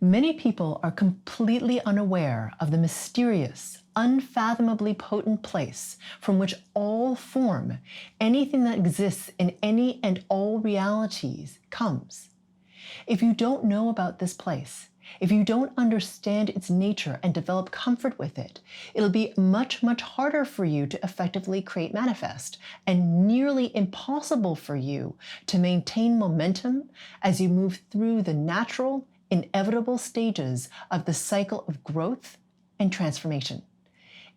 Many people are completely unaware of the mysterious, unfathomably potent place from which all form, anything that exists in any and all realities, comes. If you don't know about this place, if you don't understand its nature and develop comfort with it, it'll be much, much harder for you to effectively create manifest and nearly impossible for you to maintain momentum as you move through the natural, inevitable stages of the cycle of growth and transformation.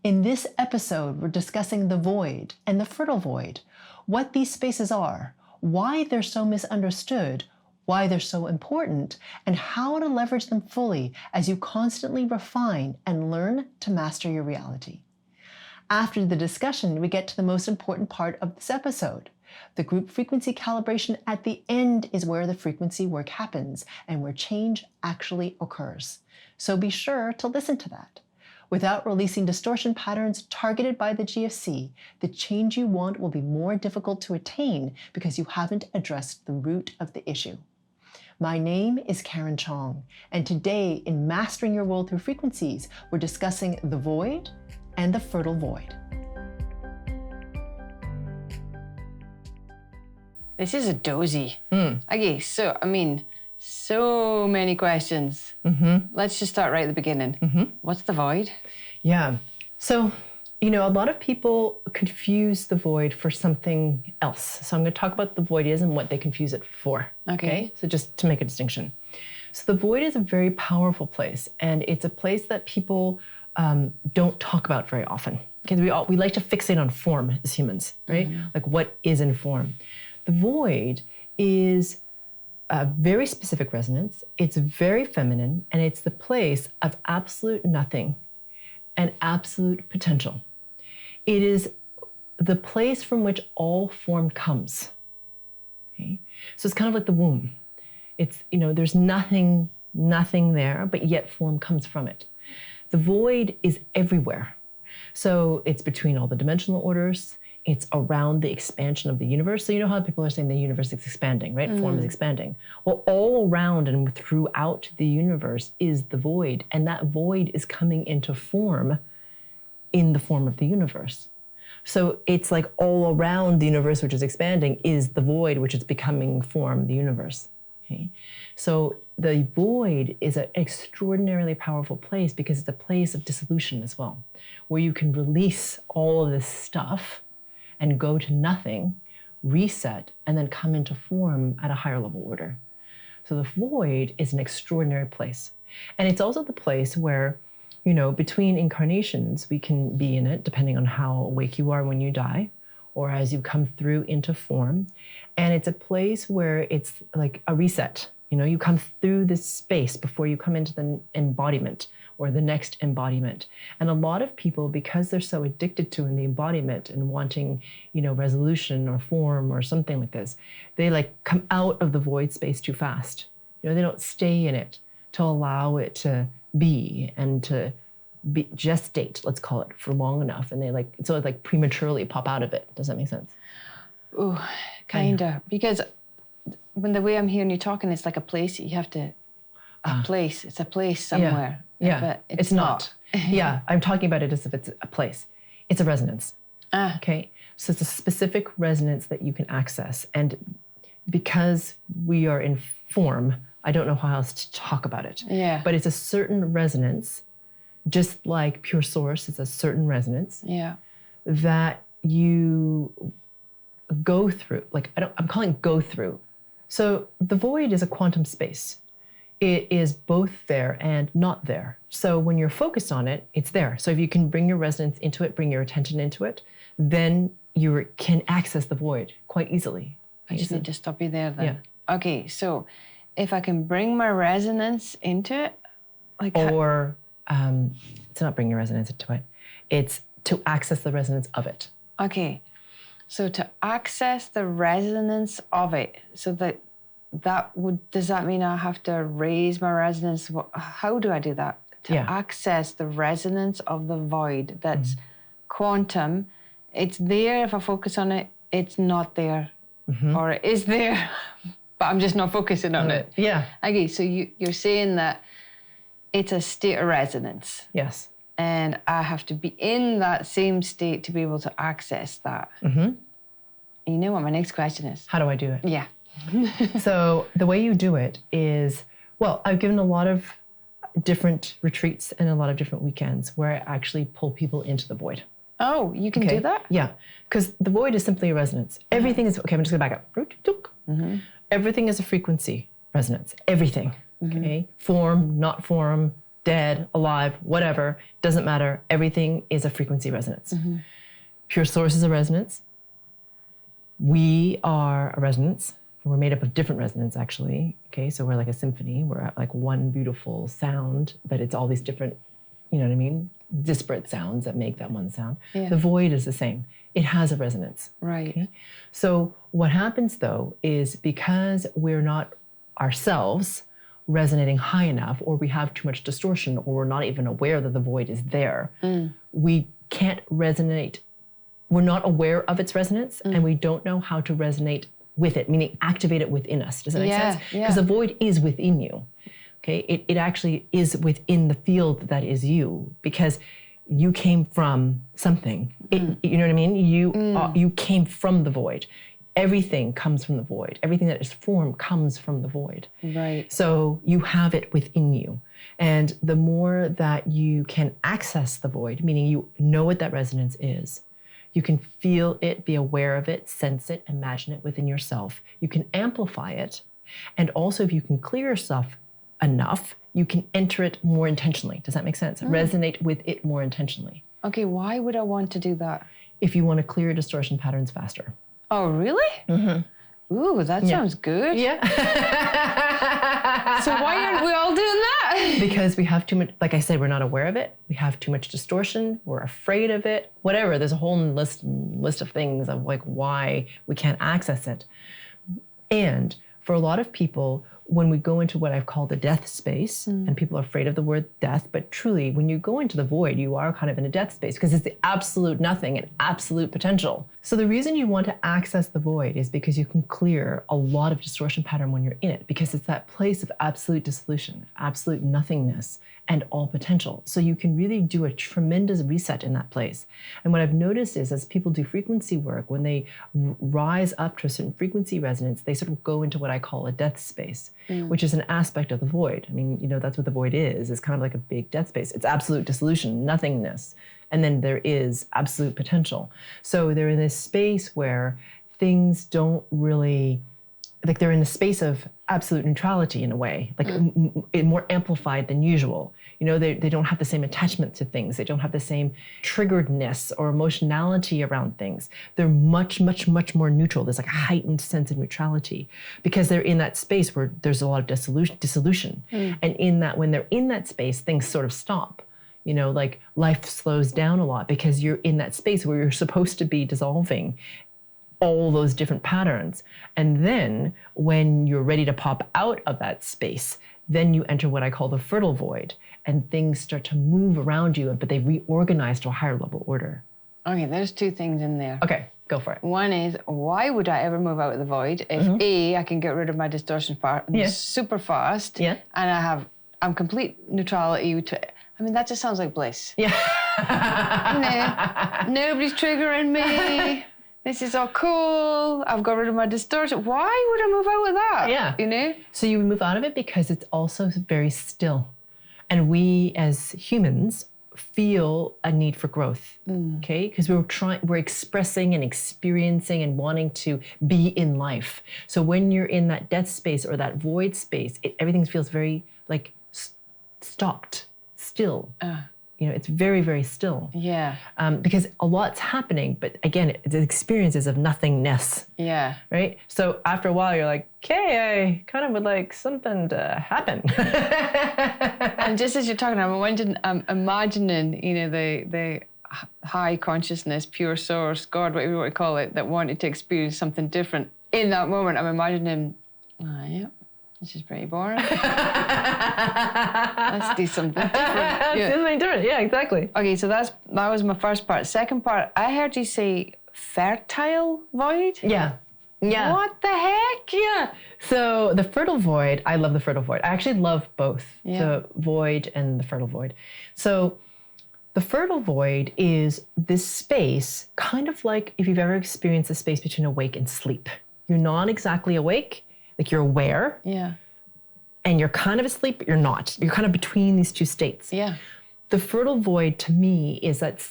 In this episode, we're discussing the void and the fertile void, what these spaces are, why they're so misunderstood, why they're so important, and how to leverage them fully as you constantly refine and learn to master your reality. After the discussion, we get to the most important part of this episode. The group frequency calibration at the end is where the frequency work happens and where change actually occurs. So be sure to listen to that. Without releasing distortion patterns targeted by the GFC, the change you want will be more difficult to attain because you haven't addressed the root of the issue. My name is Karen Cheong, and today in Mastering Your World Through Frequencies, we're discussing the void and the fertile void. This is a doozy. Okay, so many questions. Let's just start right at the beginning. What's the void? Yeah. So, a lot of people confuse the void for something else. So I'm going to talk about the void is and what they confuse it for. Okay. So just to make a distinction. So the void is a very powerful place, and it's a place that people don't talk about very often. Because we like to fixate on form as humans, right? Like what is in form. The void is a very specific resonance. It's very feminine, and it's the place of absolute nothing and absolute potential. It is the place from which all form comes. Okay? So it's kind of like the womb. It's, there's nothing there, but yet form comes from it. The void is everywhere. So it's between all the dimensional orders. It's around the expansion of the universe. So you know how people are saying the universe is expanding, right? Form is expanding. Well, all around and throughout the universe is the void. And that void is coming into form in the form of the universe. So it's like all around the universe, which is expanding, is the void, which is becoming form, the universe. Okay? So the void is an extraordinarily powerful place because it's a place of dissolution as well, where you can release all of this stuff and go to nothing, reset, and then come into form at a higher level order. So the void is an extraordinary place. And it's also the place where, between incarnations, we can be in it, depending on how awake you are when you die, or as you come through into form. And it's a place where it's like a reset. You come through this space before you come into the embodiment or the next embodiment. And a lot of people, because they're so addicted to the embodiment and wanting, resolution or form or something like this, they come out of the void space too fast. They don't stay in it to allow it to be and to be gestate, let's call it, for long enough. And they prematurely pop out of it. Does that make sense? Ooh, kinda. Because when the way I'm hearing you talking, it's like a place you have to, place. It's a place somewhere. Yeah, but it's not. Yeah, I'm talking about it as if it's a place. It's a resonance. Okay, so it's a specific resonance that you can access. And because we are in form, I don't know how else to talk about it. Yeah. But it's a certain resonance, just like pure source is a certain resonance. Yeah. That you go through. I'm calling go through. So the void is a quantum space. It is both there and not there. So when you're focused on it, it's there. So if you can bring your resonance into it, bring your attention into it, then you can access the void quite easily. I just need to stop you there then. Yeah. Okay, so if I can bring my resonance into it, it's not bring your resonance into it. It's to access the resonance of it. Okay, so to access the resonance of it, so does that mean I have to raise my resonance? How do I do that? To access the resonance of the void that's quantum. It's there if I focus on it, it's not there. Or it is there, but I'm just not focusing on it. Yeah. Okay, so you're saying that it's a state of resonance. Yes. And I have to be in that same state to be able to access that. Mm-hmm. You know what my next question is? How do I do it? Yeah. So the way you do it is, well, I've given a lot of different retreats and a lot of different weekends where I actually pull people into the void. Oh, you can do that? Yeah, because the void is simply a resonance. Everything is, okay, I'm just gonna back up. Mm-hmm. Everything is a frequency resonance, everything, okay? Form, not form, dead, alive, whatever, doesn't matter. Everything is a frequency resonance. Pure source is a resonance. We are a resonance. We're made up of different resonance, actually. Okay, so we're like a symphony. We're like one beautiful sound, but it's all these different, you know what I mean? Disparate sounds that make that one sound. Yeah. The void is the same. It has a resonance. Right. Okay? So what happens though is because we're not ourselves resonating high enough, or we have too much distortion, or we're not even aware that the void is there, we can't resonate. We're not aware of its resonance, and we don't know how to resonate with it, meaning activate it within us. Does that make sense? Because the void is within you. Okay, it actually is within the field that is you, because you came from something. You know what I mean? You came from the void. Everything comes from the void. Everything that is formed comes from the void. Right. So you have it within you. And the more that you can access the void, meaning you know what that resonance is, you can feel it, be aware of it, sense it, imagine it within yourself. You can amplify it. And also, if you can clear yourself enough, you can enter it more intentionally. Does that make sense? Resonate with it more intentionally. Okay, why would I want to do that? If you want to clear distortion patterns faster. Oh, really? Mm-hmm. Ooh, that sounds good. Yeah. So why aren't we all doing that? Because we have too much, like I said, we're not aware of it. We have too much distortion. We're afraid of it. Whatever. There's a whole list of things of like why we can't access it. And for a lot of people, when we go into what I've called the death space, and people are afraid of the word death, but truly, when you go into the void, you are kind of in a death space because it's the absolute nothing and absolute potential. So the reason you want to access the void is because you can clear a lot of distortion pattern when you're in it, because it's that place of absolute dissolution, absolute nothingness, and all potential. So you can really do a tremendous reset in that place. And what I've noticed is as people do frequency work, when they rise up to a certain frequency resonance, they sort of go into what I call a death space, which is an aspect of the void. I mean, you know, that's what the void is. It's kind of like a big death space. It's absolute dissolution, nothingness. And then there is absolute potential. So they're in this space where things don't really, like they're in the space of absolute neutrality in a way, like more amplified than usual. You know, they don't have the same attachment to things. They don't have the same triggeredness or emotionality around things. They're much, much, much more neutral. There's like a heightened sense of neutrality because they're in that space where there's a lot of dissolution. And in that, when they're in that space, things sort of stop. You know, like life slows down a lot because you're in that space where you're supposed to be dissolving all those different patterns. And then when you're ready to pop out of that space, then you enter what I call the fertile void, and things start to move around you, but they reorganize to a higher level order. Okay, there's two things in there. Okay, go for it. One is, why would I ever move out of the void if A, I can get rid of my distortion part super fast, and I'm complete neutrality to, I mean, that just sounds like bliss. Yeah. You know, nobody's triggering me. This is all cool. I've got rid of my distortion. Why would I move out of that? Yeah. You know? So you move out of it because it's also very still. And we as humans feel a need for growth, okay? Because we're expressing and experiencing and wanting to be in life. So when you're in that death space or that void space, everything feels very like stopped, still. You know, it's very, very still. Yeah. Because a lot's happening, but again, the experiences of nothingness. Yeah. Right? So after a while, you're like, okay, I kind of would like something to happen. And just as you're talking, I'm imagining, you know, the high consciousness, pure source, God, whatever you want to call it, that wanted to experience something different. In that moment, I'm imagining, this is pretty boring. Let's do something different. Do something different. Yeah, exactly. Okay, so that was my first part. Second part, I heard you say fertile void. Yeah. Yeah. What the heck? Yeah. So the fertile void, I love the fertile void. I actually love both the void and the fertile void. So the fertile void is this space, kind of like if you've ever experienced the space between awake and sleep. You're not exactly awake, like you're aware. Yeah. And you're kind of asleep, but you're not. You're kind of between these two states. Yeah. The fertile void to me is that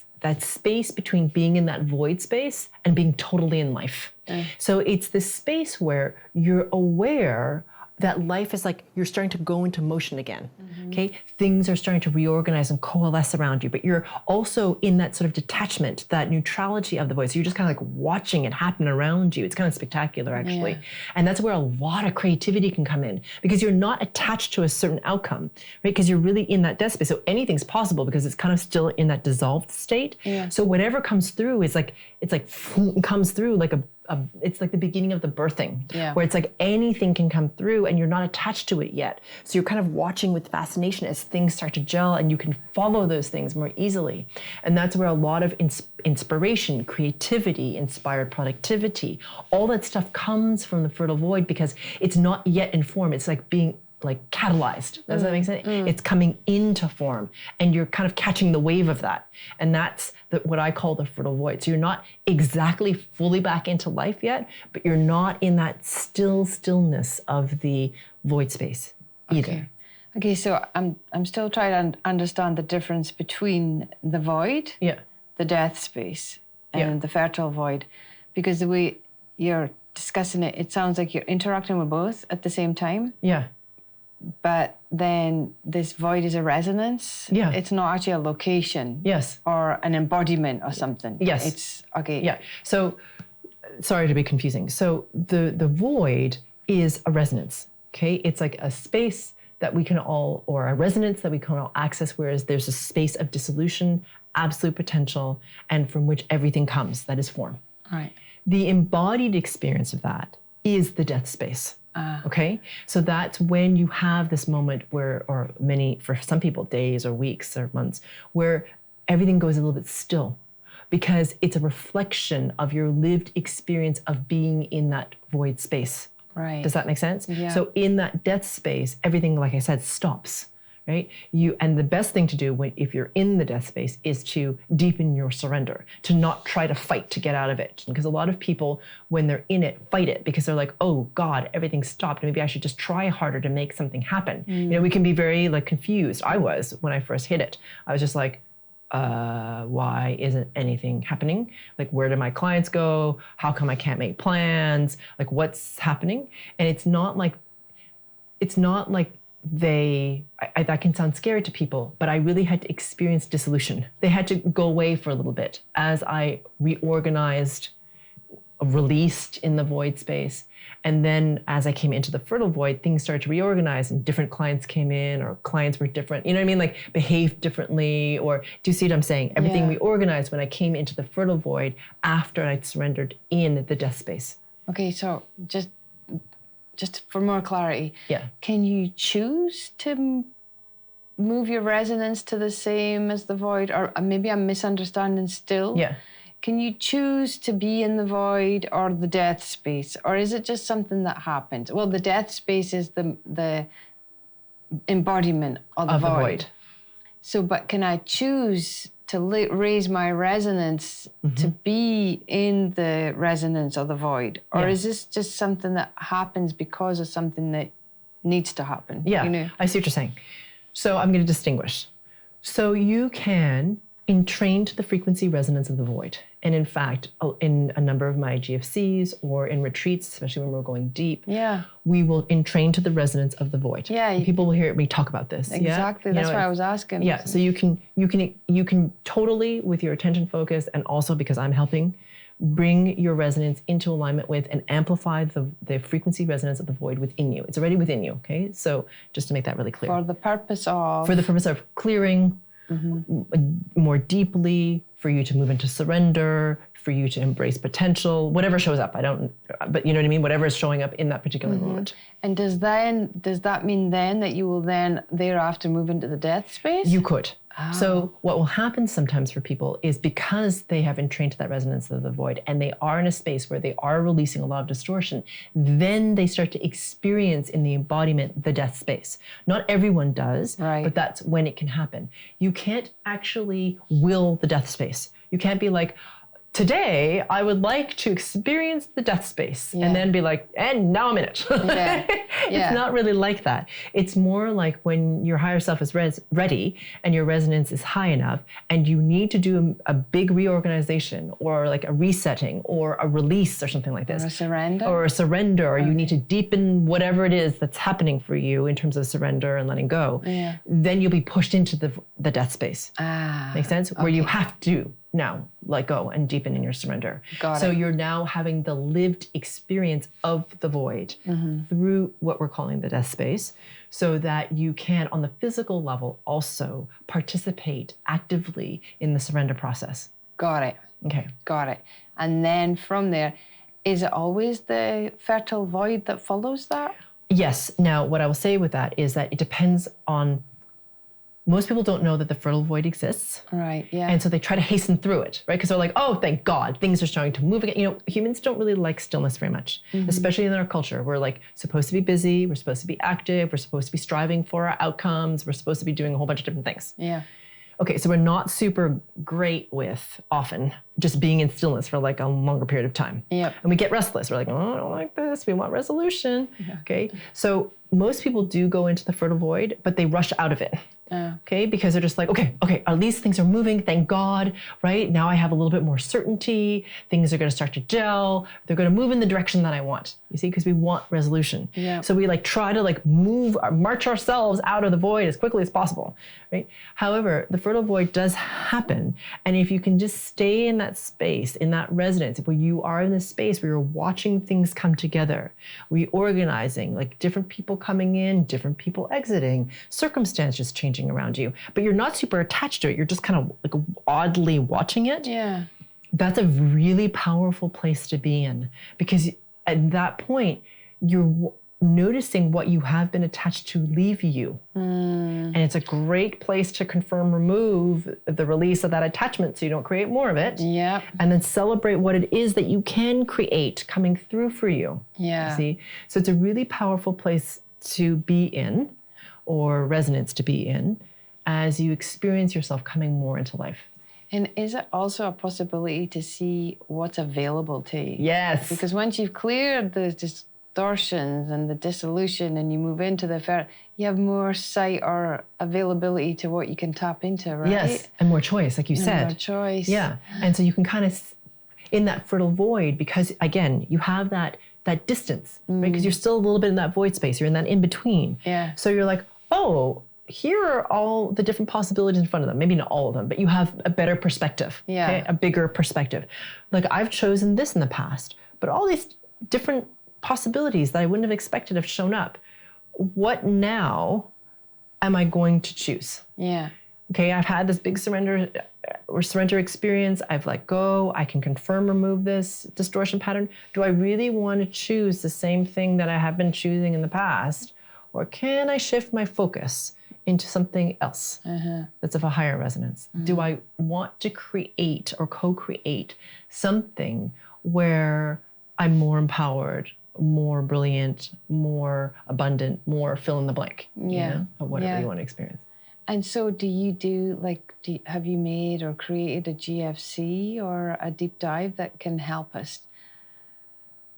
space between being in that void space and being totally in life. So it's this space where you're aware that life is like you're starting to go into motion again. Okay, things are starting to reorganize and coalesce around you, but you're also in that sort of detachment, that neutrality of the void. So you're just kind of like watching it happen around you. It's kind of spectacular, actually. Yeah. And that's where a lot of creativity can come in, because you're not attached to a certain outcome, right? Because you're really in that death space. So anything's possible because it's kind of still in that dissolved state. Yeah. So whatever comes through is like, it's like comes through like it's like the beginning of the birthing, where it's like anything can come through and you're not attached to it yet. So you're kind of watching with fascination as things start to gel, and you can follow those things more easily. And that's where a lot of inspiration, creativity, inspired productivity, all that stuff comes from the fertile void, because it's not yet in form. It's like being like catalyzed. Does that make sense? It's coming into form, and you're kind of catching the wave of that. And that's what I call the fertile void. So you're not exactly fully back into life yet, but you're not in that stillness of the void space either. Okay, so I'm still trying to understand the difference between the void, the death space, and the fertile void, because the way you're discussing it, it sounds like you're interacting with both at the same time. Yeah. But then this void is a resonance. Yeah. It's not actually a location. Yes. Or an embodiment or something. Yes. It's okay. Yeah. So sorry to be confusing. So the void is a resonance. Okay. It's like a space that we can all, or a resonance that we can all access, whereas there's a space of dissolution, absolute potential, and from which everything comes, that is form. All right. The embodied experience of that is the death space. Okay, so that's when you have this moment where, or many, for some people, days or weeks or months, where everything goes a little bit still, because it's a reflection of your lived experience of being in that void space. Right. Does that make sense? Yeah. So in that death space, everything, like I said, stops. Right? And the best thing to do if you're in the death space is to deepen your surrender, to not try to fight to get out of it. Because a lot of people, when they're in it, fight it because they're like, oh God, everything stopped. Maybe I should just try harder to make something happen. You know, we can be very like confused. I was, when I first hit it. I was just like, why isn't anything happening? Like, where do my clients go? How come I can't make plans? Like, what's happening? And it's not like that can sound scary to people, but I really had to experience dissolution. They had to go away for a little bit as I reorganized, released in the void space. And then as I came into the fertile void, things started to reorganize and different clients came in, or clients were different, you know what I mean? Like behaved differently, or do you see what I'm saying? Everything reorganized when I came into the fertile void after I'd surrendered in the death space. Okay, so just for more clarity, can you choose to move your resonance to the same as the void? Or maybe I'm misunderstanding still. Yeah. Can you choose to be in the void or the death space? Or is it just something that happens? Well, the death space is the embodiment of the void. So, but can I choose to raise my resonance to be in the resonance of the void? Or is this just something that happens because of something that needs to happen? Yeah, you know? I see what you're saying. So I'm going to distinguish. So you can entrain to the frequency resonance of the void. And in fact, in a number of my GFCs or in retreats, especially when we're going deep, we will entrain to the resonance of the void. Yeah, people will hear me talk about this. Exactly. That's why I was asking. Yeah. So you can totally, with your attention focus, and also because I'm helping, bring your resonance into alignment with and amplify the frequency resonance of the void within you. It's already within you. Okay. So just to make that really clear. For the purpose of clearing more deeply, for you to move into surrender, for you to embrace potential, whatever shows up. But you know what I mean? Whatever is showing up in that particular moment. And does that mean then that you will then thereafter move into the death space? You could. So what will happen sometimes for people is because they have entrained to that resonance of the void and they are in a space where they are releasing a lot of distortion, then they start to experience in the embodiment the death space. Not everyone does, but that's when it can happen. You can't actually will the death space. You can't be like, today, I would like to experience the death space and then be like, and now I'm in it. It's not really like that. It's more like when your higher self is ready and your resonance is high enough and you need to do a big reorganization or like a resetting or a release or something like this. Or a surrender. Or you need to deepen whatever it is that's happening for you in terms of surrender and letting go. Then you'll be pushed into the death space. Make sense? Where you have to now let go and deepen in your surrender. So you're now having the lived experience of the void through what we're calling the death space, so that you can, on the physical level, also participate actively in the surrender process. Got it. Okay. Got it. And then from there, is it always the fertile void that follows that? Yes. Now, what I will say with that is that it depends on. Most people don't know that the fertile void exists. And so they try to hasten through it, right? Because they're like, oh, thank God, things are starting to move again. You know, humans don't really like stillness very much, especially in our culture. We're like supposed to be busy. We're supposed to be active. We're supposed to be striving for our outcomes. We're supposed to be doing a whole bunch of different things. Okay, so we're not super great with often just being in stillness for like a longer period of time. And we get restless. We're like, oh, I don't like this. We want resolution. Okay, so most people do go into the fertile void, but they rush out of it. Okay, because they're just like, okay, at least things are moving, thank God, right? Now I have a little bit more certainty, things are gonna start to gel, they're gonna move in the direction that I want, you see, because we want resolution. So we like try to like march ourselves out of the void as quickly as possible, right? However, the fertile void does happen, and if you can just stay in that space, in that resonance, where you are in this space where you're watching things come together, reorganizing, like different people coming in, different people exiting, circumstances changing around you, but you're not super attached to it. You're just kind of like oddly watching it. That's a really powerful place to be in, because at that point, you're noticing what you have been attached to leave you. And it's a great place to confirm, remove the release of that attachment so you don't create more of it. And then celebrate what it is that you can create coming through for you. You see? So it's a really powerful place to be in, or resonance to be in, as you experience yourself coming more into life. And is it also a possibility to see what's available to you? Yes. Because once you've cleared the distortions and the dissolution and you move into the you have more sight or availability to what you can tap into, right? Yes, and more choice, like you said. More choice. And so you can kind of, in that fertile void, because again, you have that distance, right? Because you're still a little bit in that void space. You're in that in-between. So you're like, oh, here are all the different possibilities in front of them. Maybe not all of them, but you have a better perspective, okay? A bigger perspective. Like, I've chosen this in the past, but all these different possibilities that I wouldn't have expected have shown up. What now am I going to choose? Okay, I've had this big surrender experience. I've let go. I can confirm, remove this distortion pattern. Do I really want to choose the same thing that I have been choosing in the past? Or can I shift my focus into something else that's of a higher resonance? Do I want to create or co-create something where I'm more empowered, more brilliant, more abundant, more fill in the blank, you know, or whatever you want to experience? And so do you have you made or created a GFC or a deep dive that can help us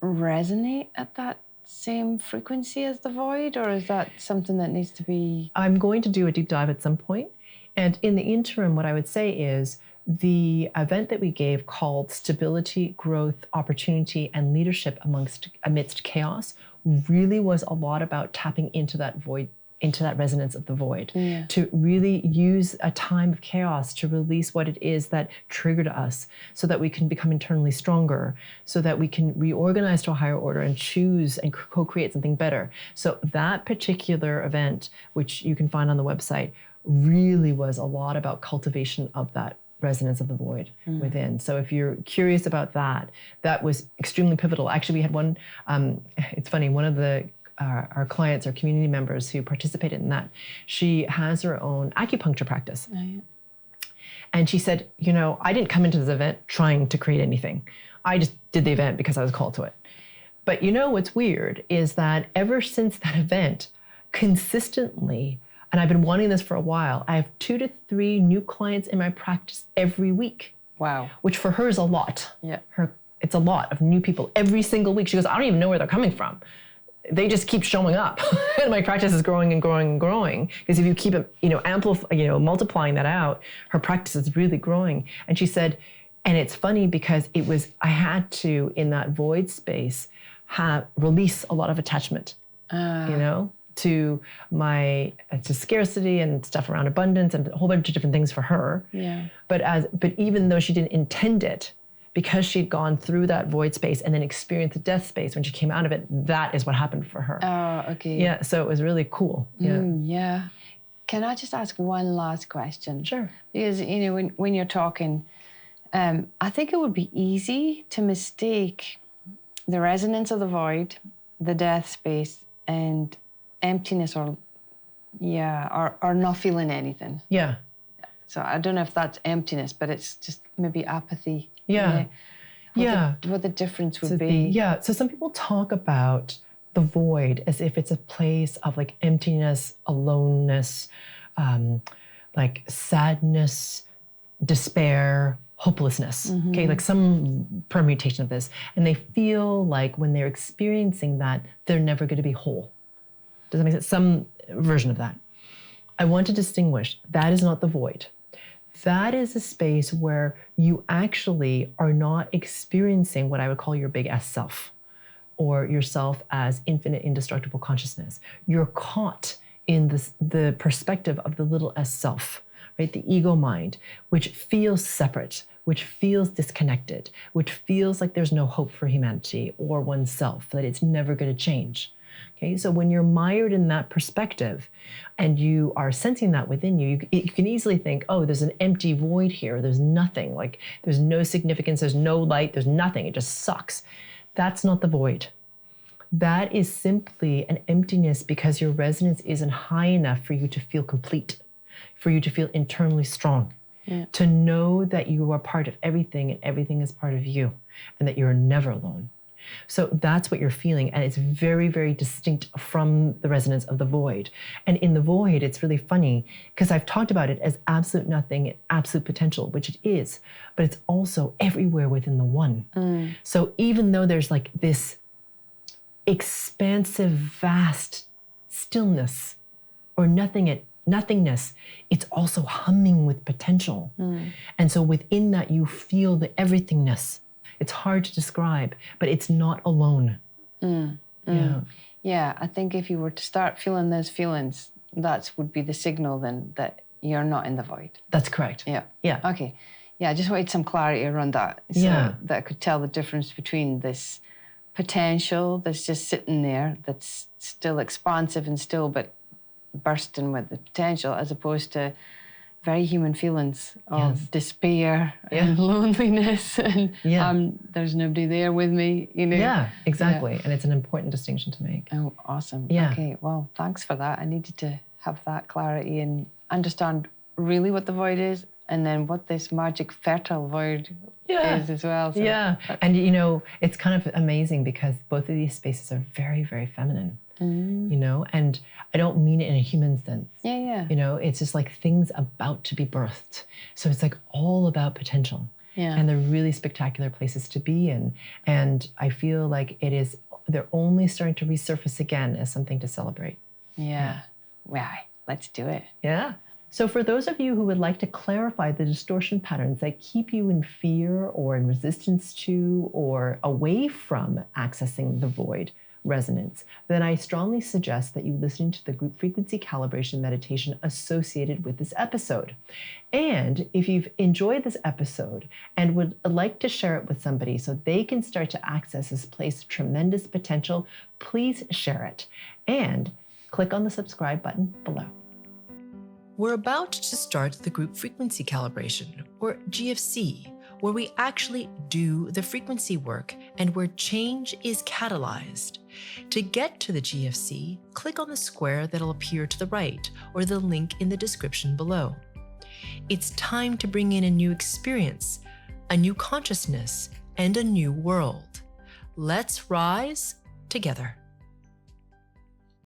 resonate at that same frequency as the void, or is that something that needs to be? I'm going to do a deep dive at some point. And in the interim, what I would say is the event that we gave called Stability, Growth, Opportunity, and Leadership Amidst Chaos really was a lot about tapping into that void, into that resonance of the void, to really use a time of chaos to release what it is that triggered us, so that we can become internally stronger, so that we can reorganize to a higher order and choose and co-create something better. So that particular event, which you can find on the website, really was a lot about cultivation of that resonance of the void within. So if you're curious about that, that was extremely pivotal. Actually, we had one, it's funny, one of the our clients, our community members who participated in that, she has her own acupuncture practice. Right. And she said, I didn't come into this event trying to create anything. I just did the event because I was called to it. But what's weird is that ever since that event, consistently, and I've been wanting this for a while, I have 2 to 3 new clients in my practice every week. Wow. Which for her is a lot. Yeah. It's a lot of new people every single week. She goes, I don't even know where they're coming from. They just keep showing up. And my practice is growing and growing and growing. Because if you keep multiplying that out, her practice is really growing. And she said, and it's funny because I had to, in that void space, release a lot of attachment, to scarcity and stuff around abundance and a whole bunch of different things for her. Yeah. But even though she didn't intend it, because she'd gone through that void space and then experienced the death space when she came out of it, that is what happened for her. Oh, okay. Yeah, so it was really cool. Yeah. Yeah. Can I just ask one last question? Sure. Because, when you're talking, I think it would be easy to mistake the resonance of the void, the death space, and emptiness or not feeling anything. Yeah. So I don't know if that's emptiness, but it's just maybe apathy. Yeah. What the difference would be. Yeah. So some people talk about the void as if it's a place of like emptiness, aloneness, like sadness, despair, hopelessness. Mm-hmm. Okay, like some permutation of this. And they feel like when they're experiencing that, they're never going to be whole. Does that make sense? Some version of that. I want to distinguish, that is not the void. That is a space where you actually are not experiencing what I would call your big S self, or yourself as infinite indestructible consciousness. You're caught in the perspective of the little S self, right? The ego mind, which feels separate, which feels disconnected, which feels like there's no hope for humanity or oneself, that it's never going to change. Okay, so when you're mired in that perspective and you are sensing that within you, you can easily think, oh, there's an empty void here. There's nothing, like there's no significance, there's no light, there's nothing. It just sucks. That's not the void. That is simply an emptiness because your resonance isn't high enough for you to feel complete, for you to feel internally strong, to know that you are part of everything and everything is part of you and that you're never alone. So that's what you're feeling. And it's very, very distinct from the resonance of the void. And in the void, it's really funny because I've talked about it as absolute nothing, absolute potential, which it is, but it's also everywhere within the one. So even though there's like this expansive, vast stillness or nothingness, it's also humming with potential. And so within that, you feel the everythingness. It's hard to describe, but it's not alone. Yeah, I think if you were to start feeling those feelings, that would be the signal then that you're not in the void. That's correct. Yeah. Okay. Yeah, I just wanted some clarity around that. So that I could tell the difference between this potential that's just sitting there, that's still expansive and still, but bursting with the potential, as opposed to very human feelings of despair and loneliness and there's nobody there with me, Yeah, exactly. And it's an important distinction to make. Oh, awesome. Yeah. Okay, well, thanks for that. I needed to have that clarity and understand really what the void is and then what this magic fertile void is as well. So. Yeah, and it's kind of amazing because both of these spaces are very, very feminine. And I don't mean it in a human sense. Yeah. It's just like things about to be birthed. So it's like all about potential. Yeah. And they're really spectacular places to be in. And I feel like they're only starting to resurface again as something to celebrate. Yeah. Well, let's do it. Yeah. So for those of you who would like to clarify the distortion patterns that keep you in fear or in resistance to or away from accessing the void, resonance, then I strongly suggest that you listen to the group frequency calibration meditation associated with this episode. And if you've enjoyed this episode and would like to share it with somebody so they can start to access this place of tremendous potential, please share it and click on the subscribe button below. We're about to start the group frequency calibration, or GFC, where we actually do the frequency work and where change is catalyzed. To get to the GFC, click on the square that'll appear to the right or the link in the description below. It's time to bring in a new experience, a new consciousness, and a new world. Let's rise together.